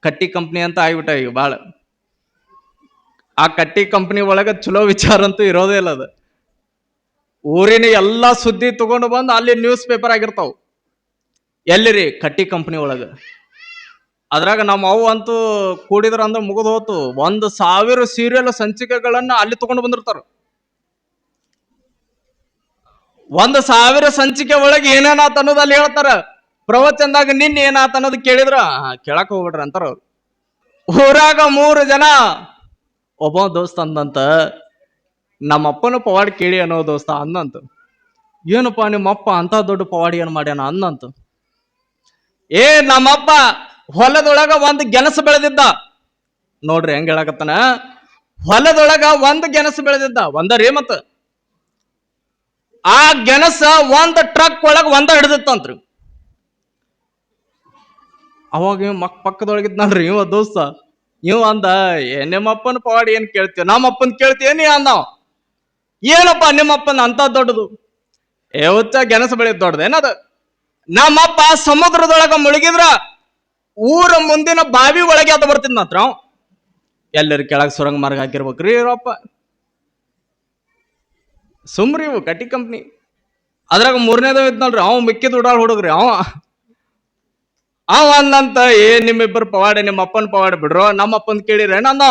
ಕಟ್ಟಿ ಕಂಪ್ನಿ ಅಂತ ಆಗ್ಬಿಟ್ಟ ಈಗ ಭಾಳ. ಆ ಕಟ್ಟಿ ಕಂಪ್ನಿ ಒಳಗ ಚಲೋ ವಿಚಾರ ಅಂತೂ ಇರೋದೇ ಇಲ್ಲ ಅದು. ಊರಿನ ಎಲ್ಲಾ ಸುದ್ದಿ ತಗೊಂಡು ಬಂದು ಅಲ್ಲಿ ನ್ಯೂಸ್ ಪೇಪರ್ ಆಗಿರ್ತಾವ. ಎಲ್ಲಿರಿ? ಕಟ್ಟಿ ಕಂಪ್ನಿ ಒಳಗ. ಅದ್ರಾಗ ನಮ್ಮ ಅವ್ವ ಅಂತೂ ಕೂಡಿದ್ರ ಅಂದ್ರೆ ಮುಗಿದು ಹೋತು. 1,000 ಸೀರಿಯಲ್ ಸಂಚಿಕೆಗಳನ್ನ ಅಲ್ಲಿ ತಗೊಂಡು ಬಂದಿರ್ತಾರ. 1,000 ಸಂಚಿಕೆ ಒಳಗೆ ಏನೇನಾತ ಅನ್ನೋದು ಅಲ್ಲಿ ಹೇಳ್ತಾರ. ಪ್ರವಚನದಾಗ ನಿನ್ನೆ ಏನಾತ ಅನ್ನೋದು ಕೇಳಿದ್ರ ಕೇಳಕ್ ಹೋಗ್ಬಿಡ್ರಿ ಅಂತಾರ ಅವ್ರು. ಊರಾಗ 3 ಜನ. ಒಬ್ಬ ದೋಸ್ತ ಅಂದಂತ, ನಮ್ಮಪ್ಪನ ಪವಾಡಿ ಕೇಳಿ ಅನ್ನೋ ದೋಸ್ತ ಅಂದಂತ. ಏನಪ್ಪಾ ನಿಮ್ಮಪ್ಪ ಅಂತ ದೊಡ್ಡ ಪವಾಡಿ ಏನ್ ಮಾಡ್ಯಾನ ಅಂದಂತ. ನಮ್ಮಪ್ಪ ಹೊಲದೊಳಗ ಒಂದು ಗೆಣಸು ಬೆಳೆದಿದ್ದ. ನೋಡ್ರಿ ಹೆಂಗ್ ಹೇಳಕತ್ತಾನ. ಹೊಲದೊಳಗ ಒಂದು ಗೆಣಸು ಬೆಳೆದಿದ್ದ, ಒಂದರೇ ಮತ್ತ ಆ ಗೆಣಸ ಒಂದ್ ಟ್ರಕ್ ಒಳಗ ಹಿಡಿದಿತ್ತಂತ್ರಿ. ಅವಾಗ ಪಕ್ಕದೊಳಗಿದ್ನಲ್ರಿ ಇವ ದೋಸ್ತ, ಇವ ಅಂದ, ನಿಮ್ಮಪ್ಪನ ಪವಾಡಿ ಏನ್ ಕೇಳ್ತೀವ, ನಮ್ಮಪ್ಪನ್ ಕೇಳ್ತೀಯ ನೀ ಅಂದ. ಏನಪ್ಪ ನಿಮ್ಮಪ್ಪನ ಅಂತ ದೊಡ್ಡದು? ಹುಚ್ಚ ಗೆಣಸು ಬೆಳೆದ್ ದೊಡ್ಡದೇನದ. ನಮ್ಮಪ್ಪ ಸಮುದ್ರದೊಳಗ ಮುಳುಗಿದ್ರ ಊರ ಮುಂದಿನ ಬಾವಿ ಒಳಗೆ ಅದು ಬರ್ತಿದ್ ಮಾತ್ರ. ಎಲ್ಲರ ಕೆಳಗ್ ಸುರಂಗ ಮಾರ್ಗ ಹಾಕಿರ್ಬೇಕ್ರಿ ಇವರಪ್ಪ. ಸುಮ್ರಿ ಇವು ಕಟ್ಟಿ ಕಂಪ್ನಿ. ಅದ್ರಾಗ 3ನೇದ ಇದ್ನಲ್ರಿ ಅವ್ ಮಿಕ್ಕಿದ ಉಡಾಳ್ ಹುಡುಗ್ರಿ. ಅವ ಅಂದಂತ, ನಿಮ್ಮಿಬ್ಬರು ಪವಾಡೆ, ನಿಮ್ಮ ಅಪ್ಪನ ಪವಾಡೆ ಬಿಡ್ರು, ನಮ್ಮಪ್ಪನ್ ಕೇಳಿರೇನ ಅಂದ.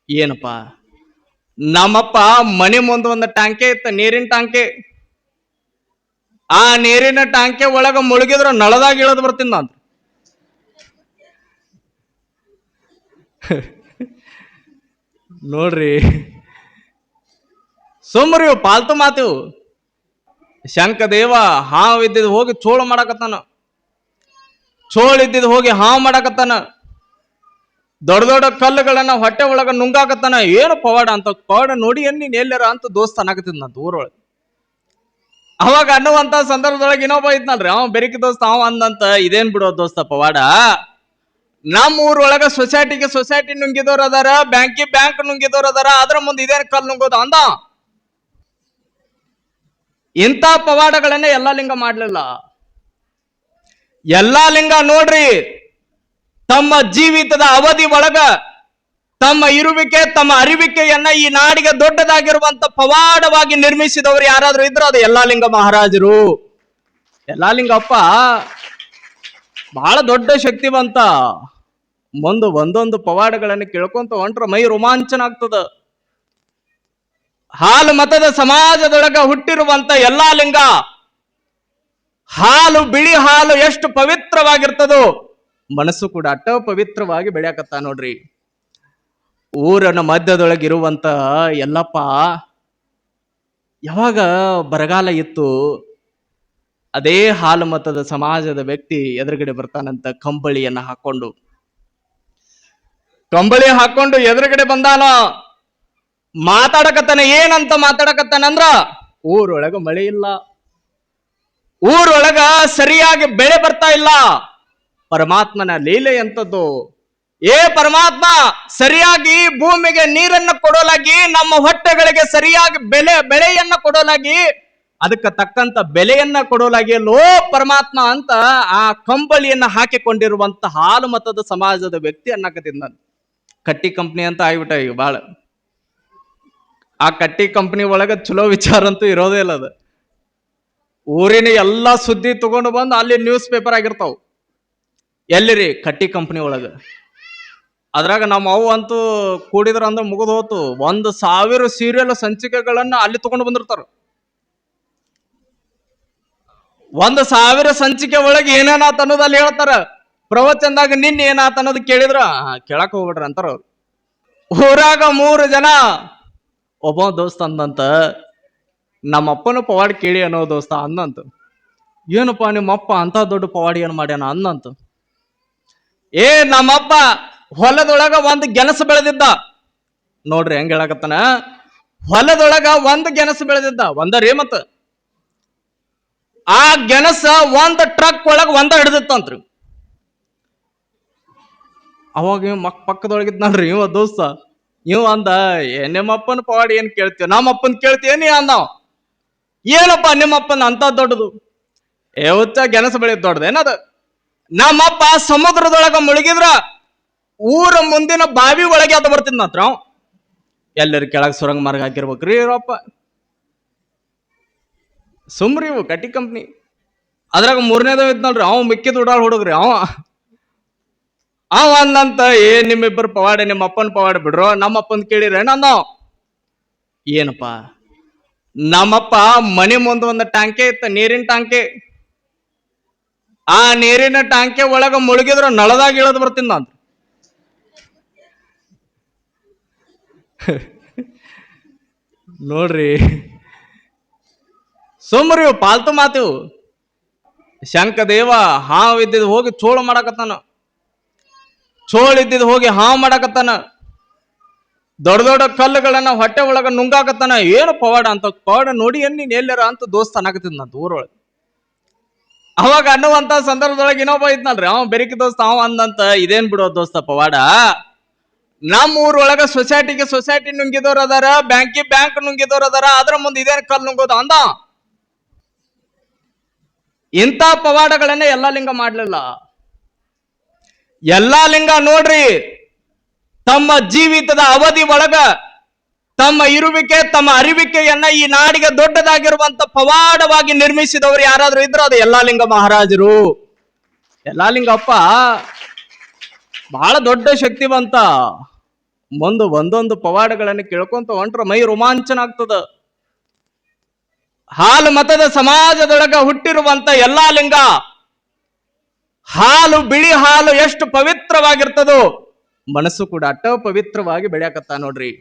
ಏನಪ್ಪ? ನಮ್ಮಪ್ಪ ಮನೆ ಮುಂದೆ ಒಂದು ಟಾಂಕೆ ಇತ್ತ, ನೀರಿನ ಟಾಂಕೆ. ಆ ನೀರಿನ ಟಾಂಕೆ ಒಳಗ ಮುಳುಗಿದ್ರ ನಳದಾಗ ಇಳದ್ ಬರ್ತೀನಿ ನಾನು. ನೋಡ್ರಿ ಸುಮ್ರಿ ಪಾಲ್ತು ಮಾತಿವು. ಶಂಕದೇವ ಹಾವು ಇದ್ದಿದ್ ಹೋಗಿ ಚೋಳು ಮಾಡಕತ್ತಾನ, ಚೋಳು ಇದ್ದಿದ್ ಹೋಗಿ ಹಾವು ಮಾಡಕತ್ತಾನ, ದೊಡ್ಡ ದೊಡ್ಡ ಕಲ್ಲುಗಳನ್ನ ಹೊಟ್ಟೆ ಒಳಗ ನುಂಗಾಕತ್ತಾನ. ಏನು ಪವಾಡ ಅಂತ? ಪವಾಡ ನೋಡಿ ನೀನ್ ಎಲ್ಲಾರ ಅಂತ ದೋಸ್ತ ಅನ್ನಕತ್ತಿದ್ ನಂತ ಊರೊಳಗೆ. ಅವಾಗ ಅನ್ನುವಂತ ಸಂದರ್ಭದೊಳಗೆ ಇನ್ನೊಬ್ಬ ಇದ್ನಲ್ರಿ ಅವ ಬೆರಿಕಿ ದೋಸ್ತ, ಅವ ಅಂದಂತ, ಇದೇನ್ ಬಿಡೋ ದೋಸ್ತ ಪವಾಡ, ನಮ್ಮ ಊರೊಳಗ ಸೊಸೈಟಿ ನುಂಗಿದವ್ರ ಅದಾರ, ಬ್ಯಾಂಕ್ ನುಂಗಿದವ್ರ ಅದಾರ, ಅದ್ರ ಮುಂದೆ ಇದೇನ್ ಕಲ್ ನುಂಗೋದು ಅಂದ. ಇಂಥ ಪವಾಡಗಳನ್ನ ಎಲ್ಲಾ ಲಿಂಗ ಮಾಡ್ಲಿಲ್ಲ. ಎಲ್ಲಾ ಲಿಂಗ ನೋಡ್ರಿ ತಮ್ಮ ಜೀವಿತದ ಅವಧಿ ಒಳಗ ತಮ್ಮ ಇರುವಿಕೆ, ತಮ್ಮ ಅರಿವಿಕೆಯನ್ನ ಈ ನಾಡಿಗೆ ದೊಡ್ಡದಾಗಿರುವಂತ ಪವಾಡವಾಗಿ ನಿರ್ಮಿಸಿದವರು ಯಾರಾದ್ರೂ ಇದ್ರು ಅದು ಎಲ್ಲಾ ಲಿಂಗ ಮಹಾರಾಜರು. ಎಲ್ಲಾ ಲಿಂಗಪ್ಪ ಬಹಳ ದೊಡ್ಡ ಶಕ್ತಿವಂತ. ಒಂದೊಂದು ಪವಾಡಗಳನ್ನು ಕೇಳ್ಕೊಂತ ಹೊಂಟ್ರ ಮೈ ರೋಮಾಂಚನ ಆಗ್ತದ. ಹಾಲು ಮತದ ಸಮಾಜದೊಳಗ ಹುಟ್ಟಿರುವಂತ ಎಲ್ಲಾ ಲಿಂಗ, ಹಾಲು, ಬಿಳಿ ಹಾಲು ಎಷ್ಟು ಪವಿತ್ರವಾಗಿರ್ತದೋ ಮನಸ್ಸು ಕೂಡ ಅಟ್ಟ ಪವಿತ್ರವಾಗಿ ಬೆಳೆಯಕತ್ತ ನೋಡ್ರಿ. ಊರನ ಮಧ್ಯದೊಳಗಿರುವಂತ ಎಲ್ಲಪ್ಪ ಯಾವಾಗ ಬರಗಾಲ ಇತ್ತು, ಅದೇ ಹಾಲು ಮತದ ಸಮಾಜದ ವ್ಯಕ್ತಿ ಎದುರುಗಡೆ ಬರ್ತಾನಂತ. ಕಂಬಳಿ ಹಾಕೊಂಡು ಎದುರುಗಡೆ ಬಂದಾನ. ಮಾತಾಡಕತ್ತಾನ. ಏನಂತ ಮಾತಾಡಕತ್ತಾನಂದ್ರ, ಊರೊಳಗ ಮಳೆ ಇಲ್ಲ, ಊರೊಳಗ ಸರಿಯಾಗಿ ಬೆಳೆ ಬರ್ತಾ ಇಲ್ಲ, ಪರಮಾತ್ಮನ ಲೀಲೆ ಎಂತದ್ದು. ಪರಮಾತ್ಮ ಸರಿಯಾಗಿ ಭೂಮಿಗೆ ನೀರನ್ನು ಕೊಡಲಾಗಿ, ನಮ್ಮ ಹೊಟ್ಟೆಗಳಿಗೆ ಸರಿಯಾಗಿ ಬೆಳೆಯನ್ನ ಕೊಡಲಾಗಿ, ಅದಕ್ಕೆ ತಕ್ಕಂತ ಬೆಲೆಯನ್ನ ಕೊಡಲಾಗಿ ಲೋ ಪರಮಾತ್ಮ ಅಂತ ಆ ಕಂಬಳಿಯನ್ನ ಹಾಕಿಕೊಂಡಿರುವಂತ ಹಾಲು ಮತದ ಸಮಾಜದ ವ್ಯಕ್ತಿ ಅನ್ನಕತ್ತಿದ್ದ. ಕಟ್ಟಿ ಕಂಪ್ನಿ ಅಂತ ಆಗ್ಬಿಟ್ಟ ಈಗ ಭಾಳ. ಆ ಕಟ್ಟಿ ಕಂಪ್ನಿ ಒಳಗ ಚಲೋ ವಿಚಾರ ಅಂತೂ ಇರೋದೇ ಇಲ್ಲ ಅದು. ಊರಿನ ಎಲ್ಲಾ ಸುದ್ದಿ ತಗೊಂಡು ಬಂದು ಅಲ್ಲಿ ನ್ಯೂಸ್ ಪೇಪರ್ ಆಗಿರ್ತಾವ. ಎಲ್ಲಿರಿ? ಕಟ್ಟಿ ಕಂಪ್ನಿ ಒಳಗ. ಅದ್ರಾಗ ನಮ್ಮ ಅವ್ವ ಅಂತೂ ಕೂಡಿದ್ರ ಅಂದ್ರೆ ಮುಗಿದು ಹೋತು. 1,000 ಸೀರಿಯಲ್ ಸಂಚಿಕೆಗಳನ್ನ ಅಲ್ಲಿ ತಗೊಂಡು ಬಂದಿರ್ತಾರ. 1,000 ಸಂಚಿಕೆ ಒಳಗೆ ಏನೇನಾತ ಅನ್ನೋದು ಅಲ್ಲಿ ಹೇಳ್ತಾರ. ಪ್ರವಚನದಾಗ ನಿನ್ನೆ ಏನಾತ ಅನ್ನೋದು ಕೇಳಿದ್ರ ಕೇಳಕ್ ಹೋಗ್ಬಿಡ್ರಿ ಅಂತಾರ ಅವ್ರು. ಊರಾಗ 3 ಜನ. ಒಬ್ಬ ದೋಸ್ತ ಅಂದಂತ, ನಮ್ಮಪ್ಪನ ಪವಾಡಿ ಕೇಳಿ ಅನ್ನೋ ದೋಸ್ತ ಅಂದಂತ. ಏನಪ್ಪಾ ನಿಮ್ಮಪ್ಪ ಅಂತ ದೊಡ್ಡ ಪವಾಡಿ ಏನ್ ಮಾಡ್ಯಾನ ಅಂದಂತ. ನಮ್ಮಪ್ಪ ಹೊಲದೊಳಗ ಒಂದು ಗೆಣಸು ಬೆಳೆದಿದ್ದ. ನೋಡ್ರಿ ಹೆಂಗ್ ಹೇಳಕತ್ತಾನ. ಹೊಲದೊಳಗ ಒಂದು ಗೆಣಸು ಬೆಳೆದಿದ್ದ, ಒಂದರೇ ಮತ್ತ ಆ ಗೆಣಸ ಒಂದ್ ಟ್ರಕ್ ಒಳಗ ಹಿಡಿದಿತ್ತಂತ್ರಿ. ಅವಾಗ ಪಕ್ಕದೊಳಗಿದ್ನಲ್ರಿ ಇವ ದೋಸ್ತ, ಇವ ಅಂದ, ನಿಮ್ಮಪ್ಪನ ಪವಾಡಿ ಏನ್ ಕೇಳ್ತೀವ, ನಮ್ಮಪ್ಪನ್ ಕೇಳ್ತೀಯ ನೀ ಅಂದ. ಏನಪ್ಪ ನಿಮ್ಮಪ್ಪನ ಅಂತ ದೊಡ್ಡದು? ಹುಚ್ಚ ಗೆಣಸು ಬೆಳೆದ್ ದೊಡ್ಡದೇನದ. ನಮ್ಮಪ್ಪ ಸಮುದ್ರದೊಳಗ ಮುಳುಗಿದ್ರ ಊರ ಮುಂದಿನ ಬಾವಿ ಒಳಗೆ ಅದು ಬರ್ತಿದ್ ಮಾತ್ರ ಎಲ್ಲರ ಕೆಳಗೆ ಸುರಂಗ ಮಾರ್ಗ ಹಾಕಿರ್ಬೇಕ್ರಿ ಇವ್ರಪ್ಪ. ಸುಮ್ರಿ ಇವು ಕಟ್ಟಿ ಕಂಪ್ನಿ. ಅದ್ರಾಗ ಮೂರನೇದ ಇದ್ನಲ್ರಿ ಅವ್ ಮಿಕ್ಕಿದ ಉಡಾಳ್ ಹುಡುಗ್ರಿ ಅವ ಅಂದಂತ ನಿಮ್ಮಿಬ್ಬರು ಪವಾಡ, ನಿಮ್ಮ ಅಪ್ಪನ ಪವಾಡ ಬಿಡ್ರು, ನಮ್ಮ ಅಪ್ಪನ್ ಕೇಳಿರ ನಾನು ಏನಪ್ಪ, ನಮ್ಮಪ್ಪ ಮನೆ ಮುಂದೆ ಒಂದು ಟಾಂಕೆ ಇತ್ತ, ನೀರಿನ ಟಾಂಕೆ. ಆ ನೀರಿನ ಟಾಂಕೆ ಒಳಗ ಮುಳುಗಿದ್ರ ನಳದಾಗ ಇಳದ್ ಬರ್ತೀನಿ ನಾನು. ನೋಡ್ರಿ ಸುಮ್ರಿ ಪಾಲ್ತು ಮಾತಿವು. ಶಂಕದೇವ ಹಾವು ಇದ್ದಿದ್ ಹೋಗಿ ಚೋಳು ಮಾಡಕತ್ತಾನ, ಚೋಳು ಇದ್ದಿದ್ ಹೋಗಿ ಹಾವು ಮಾಡಕತ್ತಾನ, ದೊಡ್ಡ ದೊಡ್ಡ ಕಲ್ಲುಗಳನ್ನ ಹೊಟ್ಟೆ ಒಳಗ ನುಂಗಾಕತ್ತಾನ. ಏನು ಪವಾಡ ಅಂತ ಪವಾಡ ನೋಡಿ ನೀನ್ ಎಲ್ಲಾರ ಅಂತ ದೋಸ್ತ ಅನ್ನಕತ್ತಿದ್ ನಂತ ಊರೊಳಗೆ. ಅವಾಗ ಅನ್ನುವಂತ ಸಂದರ್ಭದೊಳಗೆ ಇನ್ನೊಬ್ಬ ಇದ್ನಲ್ರಿ ಅವ ಬೆರಿಕಿ ದೋಸ್ತ, ಅವ ಅಂದಂತ ಇದೇನ್ ಬಿಡೋ ದೋಸ್ತ ಪವಾಡ, ನಮ್ಮ ಊರೊಳಗ ಸೊಸೈಟಿ ನುಂಗಿದವ್ರು ಅದಾರ, ಬ್ಯಾಂಕ್ ನುಂಗಿದವ್ರು ಅದಾರ, ಅದ್ರ ಮುಂದೆ ಇದೇನ್ ಕಲ್ ನುಂಗೋದು ಅಂದ. ಇಂಥ ಪವಾಡಗಳನ್ನ ಎಲ್ಲಾ ಲಿಂಗ ಮಾಡ್ಲಿಲ್ಲ. ಎಲ್ಲಾ ಲಿಂಗ ನೋಡ್ರಿ ತಮ್ಮ ಜೀವಿತದ ಅವಧಿ ಒಳಗ ತಮ್ಮ ಇರುವಿಕೆ, ತಮ್ಮ ಅರಿವಿಕೆಯನ್ನ ಈ ನಾಡಿಗೆ ದೊಡ್ಡದಾಗಿರುವಂತ ಪವಾಡವಾಗಿ ನಿರ್ಮಿಸಿದವರು ಯಾರಾದ್ರೂ ಇದ್ರು ಅದು ಎಲ್ಲಾ ಲಿಂಗ ಮಹಾರಾಜರು. ಎಲ್ಲಾ ಲಿಂಗಪ್ಪ ಬಹಳ ದೊಡ್ಡ ಶಕ್ತಿವಂತ. ಒಂದೊಂದು ಪವಾಡಗಳನ್ನು ಕೇಳ್ಕೊಂತ ಹೊಂಟ್ರ ಮೈ ರೋಮಾಂಚನ ಆಗ್ತದ. ಹಾಲು ಮತದ ಸಮಾಜದೊಳಗ ಹುಟ್ಟಿರುವಂತ ಎಲ್ಲಾ ಲಿಂಗ, ಹಾಲು, ಬಿಳಿ ಹಾಲು ಎಷ್ಟು ಪವಿತ್ರವಾಗಿರ್ತದೋ ಮನಸ್ಸು ಕೂಡ ಅಟ್ಟ ಪವಿತ್ರವಾಗಿ ಬೆಳೆಯಕತ್ತ ನೋಡ್ರಿ.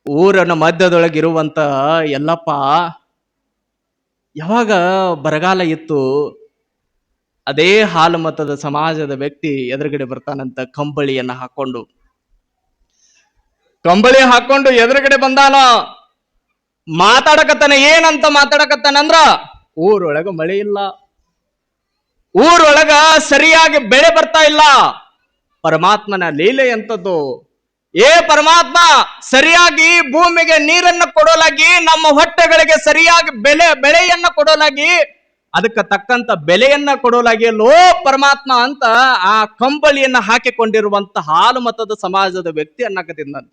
ಊರನ ಮಧ್ಯದೊಳಗಿರುವಂತ ಎಲ್ಲಪ್ಪ ಯಾವಾಗ ಬರಗಾಲ ಇತ್ತು, ಅದೇ ಹಾಲು ಮತದ ಸಮಾಜದ ವ್ಯಕ್ತಿ ಎದುರುಗಡೆ ಬರ್ತಾನಂತ ಕಂಬಳಿಯನ್ನ ಹಾಕೊಂಡು. ಕಂಬಳಿ ಹಾಕೊಂಡು ಎದುರುಗಡೆ ಬಂದಾನ, ಮಾತಾಡಕತ್ತಾನ. ಏನಂತ ಮಾತಾಡಕತ್ತಾನಂದ್ರ, ಊರೊಳಗ ಮಳೆ ಇಲ್ಲ, ಊರೊಳಗ ಸರಿಯಾಗಿ ಬೆಳೆ ಬರ್ತಾ ಇಲ್ಲ, ಪರಮಾತ್ಮನ ಲೀಲೆ ಎಂತದ್ದು. ಪರಮಾತ್ಮ ಸರಿಯಾಗಿ ಭೂಮಿಗೆ ನೀರನ್ನ ಕೊಡಲಾಗಿ, ನಮ್ಮ ಹೊಟ್ಟೆಗಳಿಗೆ ಸರಿಯಾಗಿ ಬೆಳೆಯನ್ನ ಕೊಡಲಾಗಿ, ಅದಕ್ಕೆ ತಕ್ಕಂತ ಬೆಲೆಯನ್ನ ಕೊಡಲಾಗಿ ಲೋ ಪರಮಾತ್ಮ ಅಂತ ಆ ಕಂಬಳಿಯನ್ನ ಹಾಕಿಕೊಂಡಿರುವಂತ ಹಾಲು ಮತದ ಸಮಾಜದ ವ್ಯಕ್ತಿ ಅನ್ನಕತ್ತಿದ್ದ.